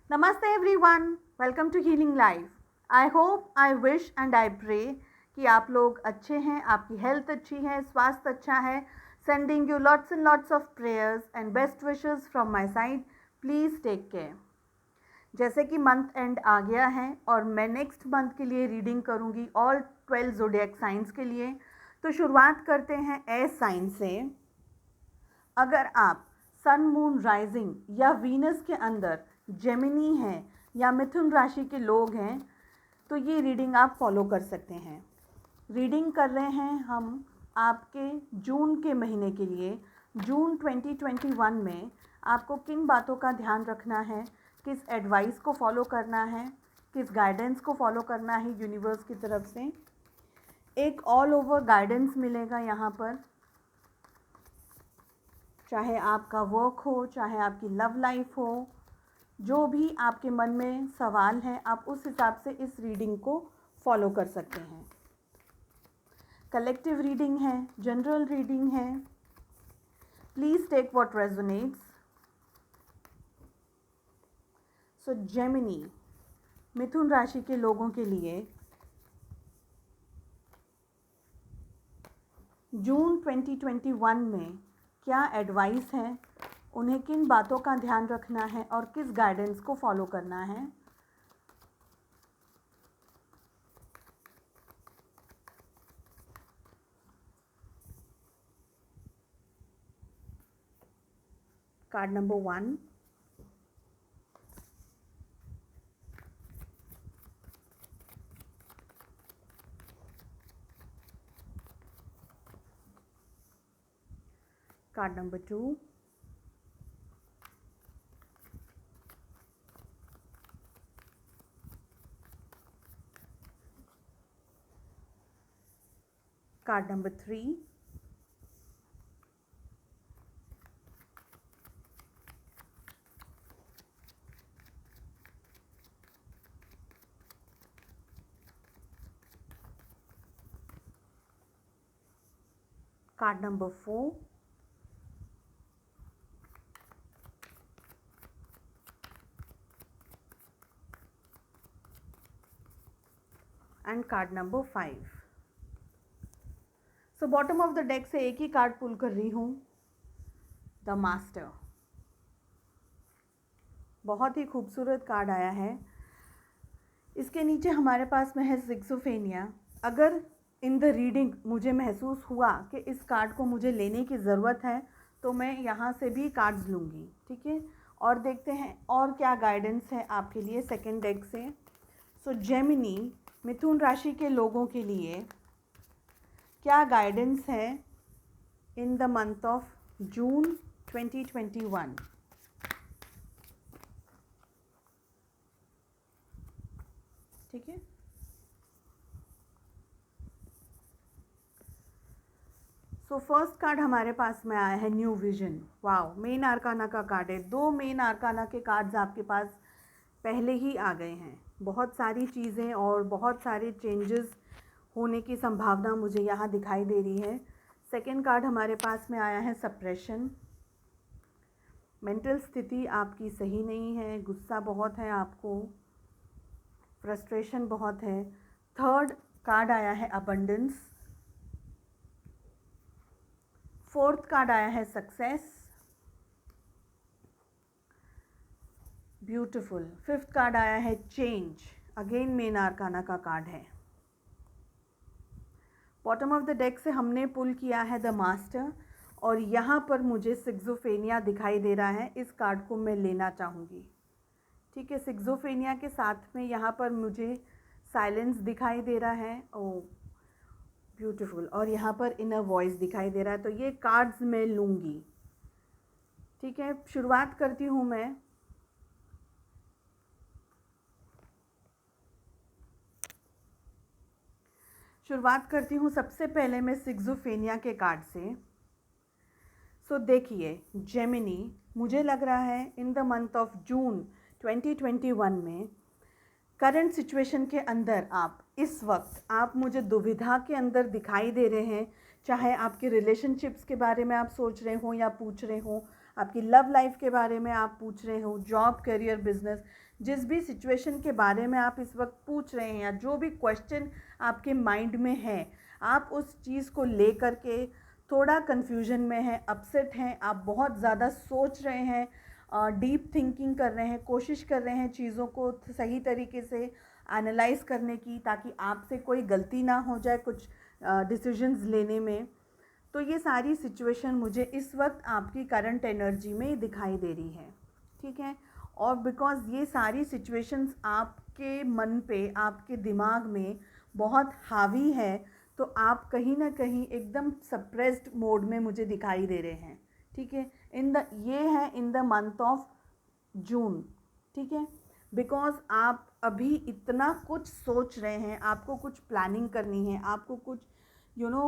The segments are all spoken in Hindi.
Namaste everyone, welcome to Healing Life. I hope, I wish and I pray कि आप लोग अच्छे हैं, आपकी हेल्थ अच्छी है, स्वास्थ्य अच्छा है. Sending you lots and lots of prayers and best wishes from my side. Please take care. जैसे कि मंथ एंड आ गया है और मैं नेक्स्ट मंथ के लिए रीडिंग करूँगी ऑल 12 ज़ोडिएक साइंस के लिए. तो शुरुआत करते हैं एयर साइन से. अगर आप सन मून राइजिंग या वीनस के अंदर जेमिनी हैं या मिथुन राशि के लोग हैं तो ये रीडिंग आप फॉलो कर सकते हैं. रीडिंग कर रहे हैं हम आपके जून के महीने के लिए. जून 2021 में आपको किन बातों का ध्यान रखना है, किस एडवाइस को फॉलो करना है, किस गाइडेंस को फॉलो करना है यूनिवर्स की तरफ से. एक ऑल ओवर गाइडेंस मिलेगा यहाँ पर, चाहे आपका वर्क हो, चाहे आपकी लव लाइफ हो, जो भी आपके मन में सवाल है आप उस हिसाब से इस रीडिंग को फॉलो कर सकते हैं. कलेक्टिव रीडिंग है, जनरल रीडिंग है. Please take what resonates. So Gemini, मिथुन राशि के लोगों के लिए जून 2021 में क्या एडवाइस है, उन्हें किन बातों का ध्यान रखना है और किस गाइडेंस को फॉलो करना है. Card number 1, card number 2, card number 3, card number 4, and card number 5. So bottom of the deck से एक ही कार्ड पुल कर रही हूँ, द मास्टर. बहुत ही खूबसूरत कार्ड आया है. इसके नीचे हमारे पास में है सिक्सोफेनिया. अगर इन द रीडिंग मुझे महसूस हुआ कि इस कार्ड को मुझे लेने की ज़रूरत है तो मैं यहाँ से भी कार्ड्स लूँगी. ठीक है, और देखते हैं और क्या गाइडेंस है आपके लिए सेकंड डेक से. सो जेमिनी, मिथुन राशि के लोगों के लिए क्या गाइडेंस है इन द मंथ ऑफ जून 2021. ठीक है, सो फर्स्ट कार्ड हमारे पास में आया है न्यू विजन. वाओ, मेन आर्काना का कार्ड है. 2 मेन आर्काना के कार्ड्स आपके पास पहले ही आ गए हैं. बहुत सारी चीज़ें और बहुत सारे चेंजेस होने की संभावना मुझे यहाँ दिखाई दे रही है. सेकंड कार्ड हमारे पास में आया है सप्रेशन. मेंटल स्थिति आपकी सही नहीं है, गुस्सा बहुत है आपको, फ्रस्ट्रेशन बहुत है. थर्ड कार्ड आया है अबंडेंस. फोर्थ कार्ड आया है सक्सेस, ब्यूटीफुल. फिफ्थ कार्ड आया है चेंज, अगेन मेन आर्काना का कार्ड है. बॉटम ऑफ द डेक से हमने पुल किया है द मास्टर और यहाँ पर मुझे सिक्सोफेनिया दिखाई दे रहा है. इस कार्ड को मैं लेना चाहूँगी. ठीक है, सिक्सोफेनिया के साथ में यहाँ पर मुझे साइलेंस दिखाई दे रहा है. ओ ब्यूटीफुल. और यहाँ पर इनर वॉइस दिखाई दे रहा है. तो ये कार्ड्स मैं लूँगी. ठीक है, शुरुआत करती हूँ मैं. शुरुआत करती हूँ सबसे पहले मैं सिक्सोफेनिया के कार्ड से. सो देखिए जेमिनी, मुझे लग रहा है इन द मंथ ऑफ जून 2021 में करंट सिचुएशन के अंदर आप इस वक्त आप मुझे दुविधा के अंदर दिखाई दे रहे हैं. चाहे आपके रिलेशनशिप्स के बारे में आप सोच रहे हो या पूछ रहे हो, आपकी लव लाइफ के बारे में आप पूछ रहे हो, जॉब, करियर, बिजनेस, जिस भी सिचुएशन के बारे में आप इस वक्त पूछ रहे हैं या जो भी क्वेश्चन आपके माइंड में है, आप उस चीज़ को ले करके थोड़ा कन्फ्यूजन में हैं, अपसेट हैं, आप बहुत ज़्यादा सोच रहे हैं, डीप थिंकिंग कर रहे हैं, कोशिश कर रहे हैं चीज़ों को सही तरीके से एनालाइज करने की, ताकि आपसे कोई गलती ना हो जाए कुछ डिसीजंस लेने में। तो ये सारी सिचुएशन मुझे इस वक्त आपकी करंट एनर्जी में दिखाई दे रही है, ठीक है। और बिकॉज़ ये सारी सिचुएशंस आपके मन पे, आपके दिमाग में बहुत हावी है, तो आप कहीं ना कहीं एकदम सप्रेस्ड मोड में मुझे दिखाई दे रहे हैं, ठीक है। ये है इन द मंथ ऑफ जून, ठीक है। बिकॉज़ आप अभी इतना कुछ सोच रहे हैं, आपको कुछ प्लानिंग करनी है, आपको कुछ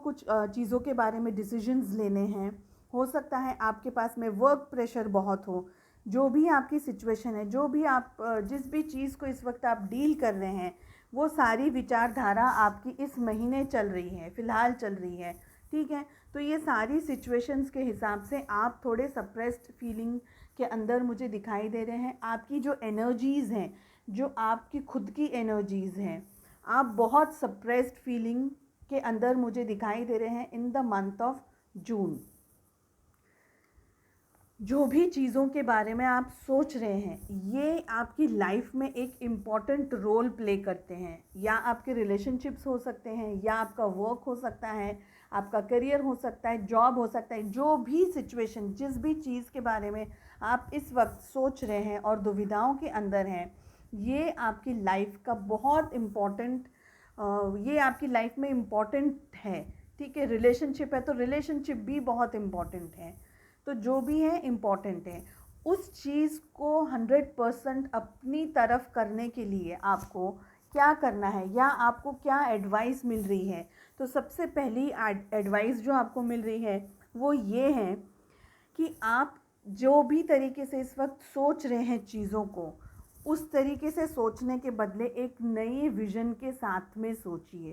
कुछ चीज़ों के बारे में डिसीजंस लेने हैं। हो सकता है आपके पास में वर्क प्रेशर बहुत हो। जो भी आपकी सिचुएशन है, जो भी आप जिस भी चीज़ को इस वक्त आप डील कर रहे हैं, वो सारी विचारधारा आपकी इस महीने चल रही है, फ़िलहाल चल रही है, ठीक है। तो ये सारी सिचुएशंस के हिसाब से आप थोड़े सप्रेस्ड फीलिंग के अंदर मुझे दिखाई दे रहे हैं। आपकी जो एनर्जीज़ हैं, जो आपकी खुद की एनर्जीज़ हैं, आप बहुत सप्रेस्ड फीलिंग के अंदर मुझे दिखाई दे रहे हैं इन द मंथ ऑफ जून। जो भी चीज़ों के बारे में आप सोच रहे हैं, ये आपकी लाइफ में एक इम्पॉर्टेंट रोल प्ले करते हैं। या आपके रिलेशनशिप्स हो सकते हैं, या आपका वर्क हो सकता है, आपका करियर हो सकता है, जॉब हो सकता है। जो भी सिचुएशन, जिस भी चीज़ के बारे में आप इस वक्त सोच रहे हैं और दुविधाओं के अंदर हैं, ये आपकी लाइफ का बहुत इम्पॉर्टेंट ये आपकी लाइफ में इम्पॉर्टेंट है, ठीक है। रिलेशनशिप है तो रिलेशनशिप भी बहुत इम्पॉर्टेंट है। तो जो भी है इम्पॉर्टेंट है, उस चीज़ को 100% अपनी तरफ करने के लिए आपको क्या करना है, या आपको क्या एडवाइस मिल रही है। तो सबसे पहली एडवाइस जो आपको मिल रही है वो ये है कि आप जो भी तरीके से इस वक्त सोच रहे हैं चीज़ों को, उस तरीके से सोचने के बदले एक नई विज़न के साथ में सोचिए,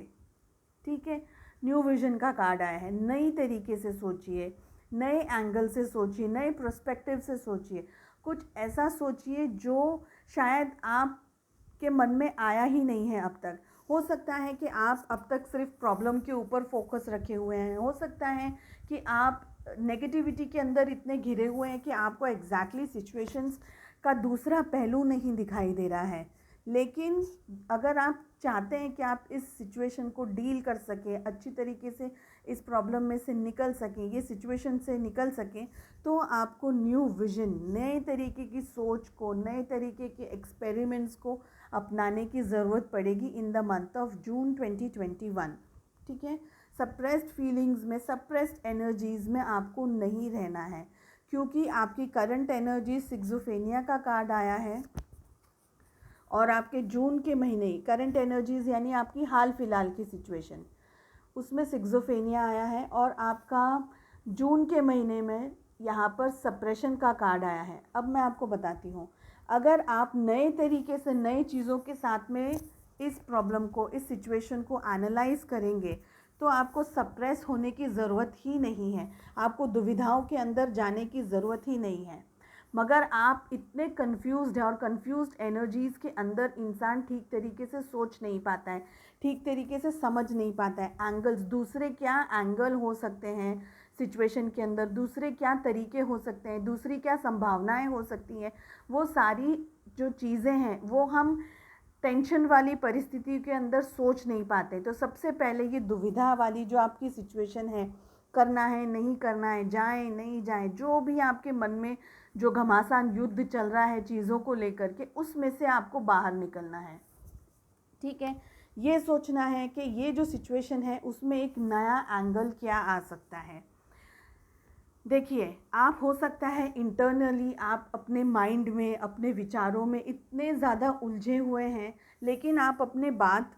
ठीक है। न्यू विज़न का कार्ड आया है, नई तरीके से सोचिए, नए एंगल से सोचिए, नए पर्सपेक्टिव से सोचिए। कुछ ऐसा सोचिए जो शायद आपके मन में आया ही नहीं है अब तक। हो सकता है कि आप अब तक सिर्फ प्रॉब्लम के ऊपर फोकस रखे हुए हैं। हो सकता है कि आप नेगेटिविटी के अंदर इतने घिरे हुए हैं कि आपको एग्जैक्टली सिचुएशंस का दूसरा पहलू नहीं दिखाई दे रहा है। लेकिन अगर आप चाहते हैं कि आप इस सिचुएशन को डील कर सकें, अच्छी तरीके से इस प्रॉब्लम में से निकल सकें, ये सिचुएशन से निकल सकें, तो आपको न्यू विज़न, नए तरीके की सोच को, नए तरीके के एक्सपेरिमेंट्स को अपनाने की ज़रूरत पड़ेगी इन द मंथ ऑफ जून 2021, ठीक है। सप्रेस्ड फीलिंग्स में, सप्रेस्ड एनर्जीज़ में आपको नहीं रहना है, क्योंकि आपकी करंट एनर्जी सिक्सोफेनिया का कार्ड आया है। और आपके जून के महीने करंट एनर्जीज़ यानी आपकी हाल फिलहाल की सिचुएशन, उसमें सिक्सोफेनिया आया है। और आपका जून के महीने में यहाँ पर सप्रेशन का कार्ड आया है। अब मैं आपको बताती हूँ, अगर आप नए तरीके से नई चीज़ों के साथ में इस प्रॉब्लम को, इस सिचुएशन को एनालाइज करेंगे, तो आपको सप्रेस होने की ज़रूरत ही नहीं है, आपको दुविधाओं के अंदर जाने की ज़रूरत ही नहीं है। मगर आप इतने कंफ्यूज्ड हैं, और कंफ्यूज्ड एनर्जीज़ के अंदर इंसान ठीक तरीके से सोच नहीं पाता है, ठीक तरीके से समझ नहीं पाता है एंगल्स, दूसरे क्या एंगल हो सकते हैं सिचुएशन के अंदर, दूसरे क्या तरीके हो सकते हैं, दूसरी क्या संभावनाएं हो सकती हैं। वो सारी जो चीज़ें हैं वो हम टेंशन वाली परिस्थिति के अंदर सोच नहीं पाते। तो सबसे पहले ये दुविधा वाली जो आपकी सिचुएशन है, करना है नहीं करना है, जाएं नहीं जाएं, जो भी आपके मन में जो घमासान युद्ध चल रहा है चीज़ों को लेकर के, उसमें से आपको बाहर निकलना है, ठीक है। ये सोचना है कि ये जो सिचुएशन है उसमें एक नया एंगल क्या आ सकता है। देखिए, आप हो सकता है इंटरनली आप अपने माइंड में, अपने विचारों में इतने ज़्यादा उलझे हुए हैं, लेकिन आप अपने बात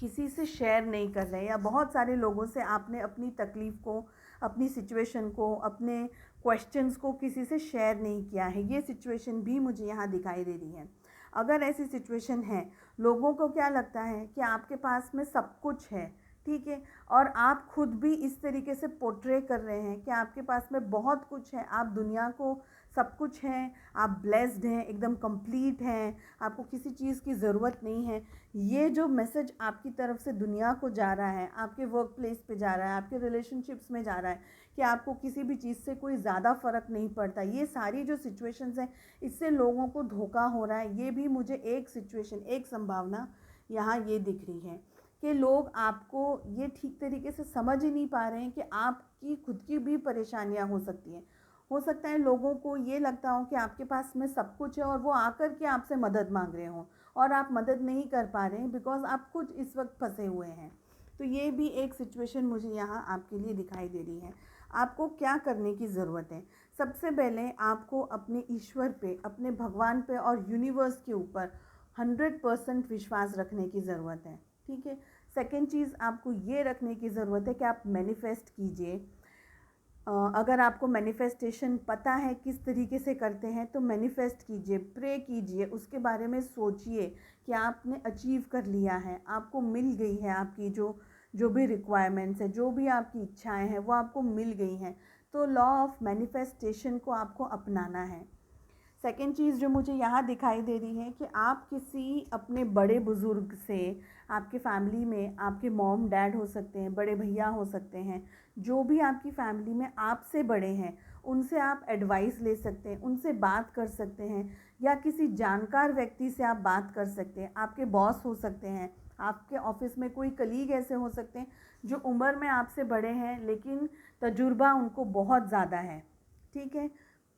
किसी से शेयर नहीं कर रहे, या बहुत सारे लोगों से आपने अपनी तकलीफ़ को, अपनी सिचुएशन को, अपने क्वेश्चंस को किसी से शेयर नहीं किया है। ये सिचुएशन भी मुझे यहाँ दिखाई दे रही है। अगर ऐसी सिचुएशन है, लोगों को क्या लगता है कि आपके पास में सब कुछ है, ठीक है। और आप खुद भी इस तरीके से पोर्ट्रे कर रहे हैं कि आपके पास में बहुत कुछ है, आप दुनिया को सब कुछ हैं, आप ब्लेस्ड हैं, एकदम कंप्लीट हैं, आपको किसी चीज़ की ज़रूरत नहीं है। ये जो मैसेज आपकी तरफ से दुनिया को जा रहा है, आपके वर्क प्लेस पे जा रहा है, आपके रिलेशनशिप्स में जा रहा है कि आपको किसी भी चीज़ से कोई ज़्यादा फ़र्क नहीं पड़ता, ये सारी जो सिचुएशंस हैं इससे लोगों को धोखा हो रहा है। ये भी मुझे एक सिचुएशन, एक संभावना यहाँ ये दिख रही है कि लोग आपको ये ठीक तरीके से समझ ही नहीं पा रहे हैं कि आपकी खुद की भी परेशानियां हो सकती हैं। हो सकता है लोगों को ये लगता हो कि आपके पास में सब कुछ है और वो आकर के आपसे मदद मांग रहे हों और आप मदद नहीं कर पा रहे हैं बिकॉज आप खुद इस वक्त फंसे हुए हैं। तो ये भी एक सिचुएशन मुझे यहाँ आपके लिए दिखाई दे रही है। आपको क्या करने की ज़रूरत है? सबसे पहले आपको अपने ईश्वर पे, अपने भगवान पे और यूनिवर्स के ऊपर 100% विश्वास रखने की ज़रूरत है, ठीक है। सेकेंड चीज़ आपको ये रखने की ज़रूरत है कि आप मैनिफेस्ट कीजिए। अगर आपको मैनिफेस्टेशन पता है किस तरीके से करते हैं तो मैनिफेस्ट कीजिए, प्रे कीजिए, उसके बारे में सोचिए कि आपने अचीव कर लिया है, आपको मिल गई है, आपकी जो जो भी रिक्वायरमेंट्स है, जो भी आपकी इच्छाएं हैं वो आपको मिल गई हैं। तो लॉ ऑफ मैनिफेस्टेशन को आपको अपनाना है। सेकेंड चीज़ जो मुझे यहाँ दिखाई दे रही है कि आप किसी अपने बड़े बुज़ुर्ग से, आपके फैमिली में आपके मॉम डैड हो सकते हैं, बड़े भैया हो सकते हैं, जो भी आपकी फैमिली में आपसे बड़े हैं, उनसे आप एडवाइस ले सकते हैं, उनसे बात कर सकते हैं, या किसी जानकार व्यक्ति से आप बात कर सकते हैं। आपके बॉस हो सकते हैं, आपके ऑफिस में कोई कलीग ऐसे हो सकते हैं जो उम्र में आपसे बड़े हैं लेकिन तजुर्बा उनको बहुत ज़्यादा है, ठीक है।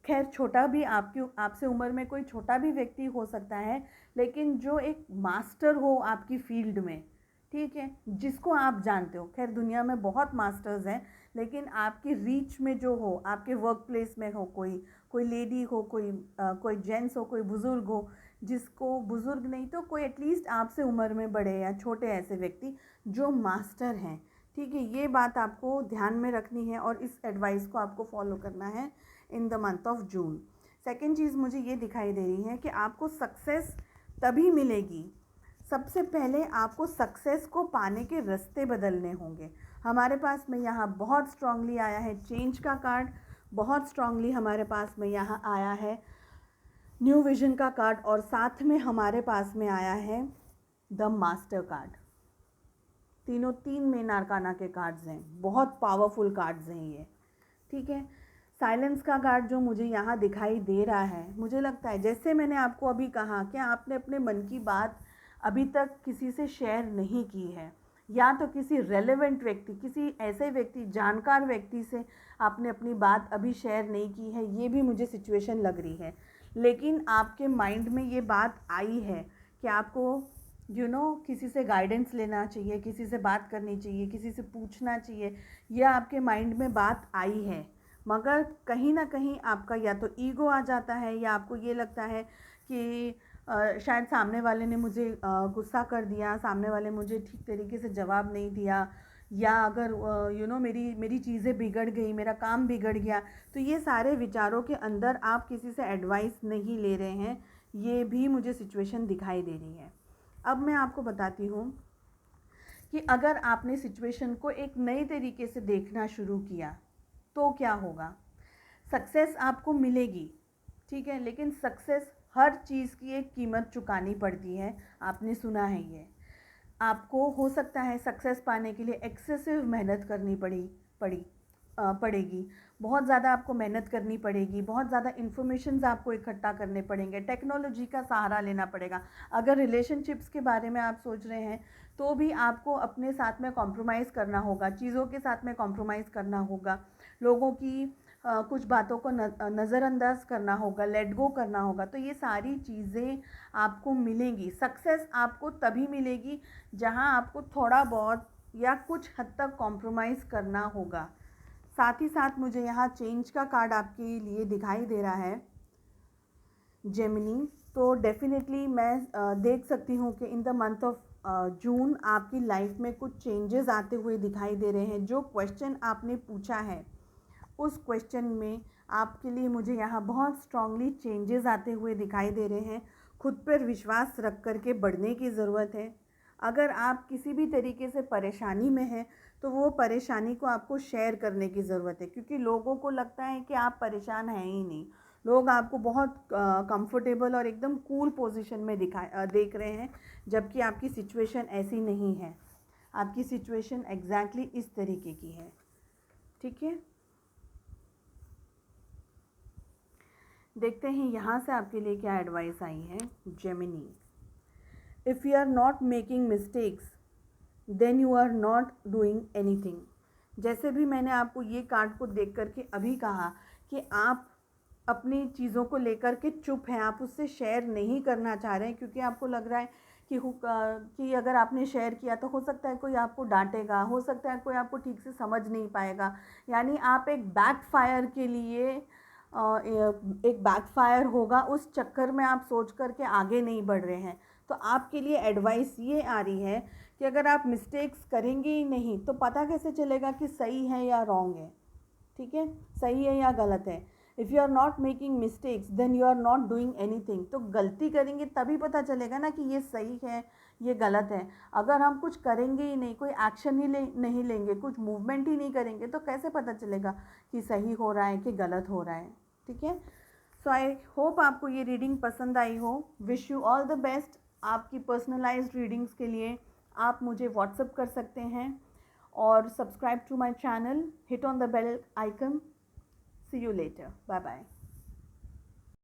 खैर छोटा भी आपसे उम्र में कोई छोटा भी व्यक्ति हो सकता है लेकिन जो एक मास्टर हो आपकी फील्ड में, ठीक है, जिसको आप जानते हो। खैर दुनिया में बहुत मास्टर्स हैं लेकिन आपकी रीच में जो हो, आपके वर्क प्लेस में हो, कोई लेडी हो, कोई जेंट्स हो, कोई बुज़ुर्ग हो, जिसको बुज़ुर्ग नहीं तो कोई एटलीस्ट आपसे उम्र में बड़े या छोटे ऐसे व्यक्ति जो मास्टर हैं, ठीक है। ये बात आपको ध्यान में रखनी है और इस एडवाइस को आपको फॉलो करना है in the month of June. सेकेंड चीज़ मुझे ये दिखाई दे रही है कि आपको सक्सेस तभी मिलेगी, सबसे पहले आपको सक्सेस को पाने के रास्ते बदलने होंगे। हमारे पास में यहाँ बहुत स्ट्रांगली आया है चेंज का कार्ड, बहुत स्ट्रांगली हमारे पास में यहाँ आया है न्यू विजन का कार्ड, और साथ में हमारे पास में आया है द मास्टर कार्ड। तीनों 3 मेन आर्काना के कार्ड्स हैं, बहुत पावरफुल कार्ड्स हैं ये, ठीक है। साइलेंस का कार्ड जो मुझे यहाँ दिखाई दे रहा है, मुझे लगता है जैसे मैंने आपको अभी कहा कि आपने अपने मन की बात अभी तक किसी से शेयर नहीं की है, या तो किसी रेलेवेंट व्यक्ति, किसी ऐसे व्यक्ति, जानकार व्यक्ति से आपने अपनी बात अभी शेयर नहीं की है, ये भी मुझे सिचुएशन लग रही है। लेकिन आपके माइंड में ये बात आई है कि आपको किसी से गाइडेंस लेना चाहिए, किसी से बात करनी चाहिए, किसी से पूछना चाहिए, यह आपके माइंड में बात आई है। मगर कहीं ना कहीं आपका या तो ईगो आ जाता है या आपको ये लगता है कि शायद सामने वाले ने मुझे गुस्सा कर दिया, सामने वाले मुझे ठीक तरीके से जवाब नहीं दिया, या अगर मेरी चीज़ें बिगड़ गई, मेरा काम बिगड़ गया। तो ये सारे विचारों के अंदर आप किसी से एडवाइस नहीं ले रहे हैं, ये भी मुझे सिचुएशन दिखाई दे रही है। अब मैं आपको बताती हूँ कि अगर आपने सिचुएशन को एक नए तरीके से देखना शुरू किया तो क्या होगा। सक्सेस आपको मिलेगी, ठीक है, लेकिन सक्सेस हर चीज़ की एक कीमत चुकानी पड़ती है, आपने सुना है ये। आपको हो सकता है सक्सेस पाने के लिए एक्सेसिव मेहनत करनी पड़ेगी, बहुत ज़्यादा आपको मेहनत करनी पड़ेगी, बहुत ज़्यादा इन्फॉर्मेशंस आपको इकट्ठा करने पड़ेंगे, टेक्नोलॉजी का सहारा लेना पड़ेगा। अगर रिलेशनशिप्स के बारे में आप सोच रहे हैं तो भी आपको अपने साथ में कॉम्प्रोमाइज़ करना होगा, चीज़ों के साथ में कॉम्प्रोमाइज़ करना होगा, लोगों की कुछ बातों को नज़रअंदाज करना होगा, लेट गो करना होगा। तो ये सारी चीज़ें आपको मिलेंगी। सक्सेस आपको तभी मिलेगी जहां आपको थोड़ा बहुत या कुछ हद तक कॉम्प्रोमाइज़ करना होगा। साथ ही साथ मुझे यहाँ चेंज का कार्ड आपके लिए दिखाई दे रहा है, जेमिनी। तो डेफिनेटली मैं देख सकती हूँ कि इन द मंथ ऑफ जून आपकी लाइफ में कुछ चेंजेस आते हुए दिखाई दे रहे हैं। जो क्वेश्चन आपने पूछा है उस क्वेश्चन में आपके लिए मुझे यहाँ बहुत स्ट्रांगली चेंजेस आते हुए दिखाई दे रहे हैं। खुद पर विश्वास रख कर के बढ़ने की ज़रूरत है। अगर आप किसी भी तरीके से परेशानी में हैं तो वो परेशानी को आपको शेयर करने की ज़रूरत है, क्योंकि लोगों को लगता है कि आप परेशान हैं ही नहीं। लोग आपको बहुत कंफर्टेबल और एकदम कूल पोजीशन में देख रहे हैं, जबकि आपकी सिचुएशन ऐसी नहीं है। आपकी सिचुएशन एग्जैक्टली इस तरीके की है। ठीक है, देखते हैं यहाँ से आपके लिए क्या एडवाइस आई है। Gemini, if you are not making mistakes then you are not doing anything. जैसे भी मैंने आपको ये कार्ड को देख करके अभी कहा कि आप अपनी चीज़ों को लेकर के चुप हैं, आप उससे शेयर नहीं करना चाह रहे हैं, क्योंकि आपको लग रहा है कि अगर आपने शेयर किया तो हो सकता है कोई आपको डांटेगा, हो सकता है कोई आपको ठीक से समझ नहीं पाएगा। यानी आप एक बैकफायर के लिए एक बैकफायर होगा उस चक्कर में आप सोच करके आगे नहीं बढ़ रहे हैं। तो आपके लिए एडवाइस ये आ रही है कि अगर आप मिस्टेक्स करेंगे ही नहीं तो पता कैसे चलेगा कि सही है या रॉन्ग है। ठीक है, सही है या गलत है। If you are not making mistakes then you are not doing anything. तो गलती करेंगे तभी पता चलेगा ना कि ये सही है ये गलत है। अगर हम कुछ करेंगे ही नहीं, कोई एक्शन ही नहीं लेंगे, कुछ मूवमेंट ही नहीं करेंगे, तो कैसे पता चलेगा कि सही हो रहा है कि गलत हो रहा है। ठीक है, सो आई होप आपको ये रीडिंग पसंद आई हो। Wish you all the best. आपकी पर्सनलाइज्ड रीडिंग्स के लिए आप मुझे व्हाट्सअप कर सकते हैं, और subscribe to my channel, hit on the bell icon. See you later. Bye bye.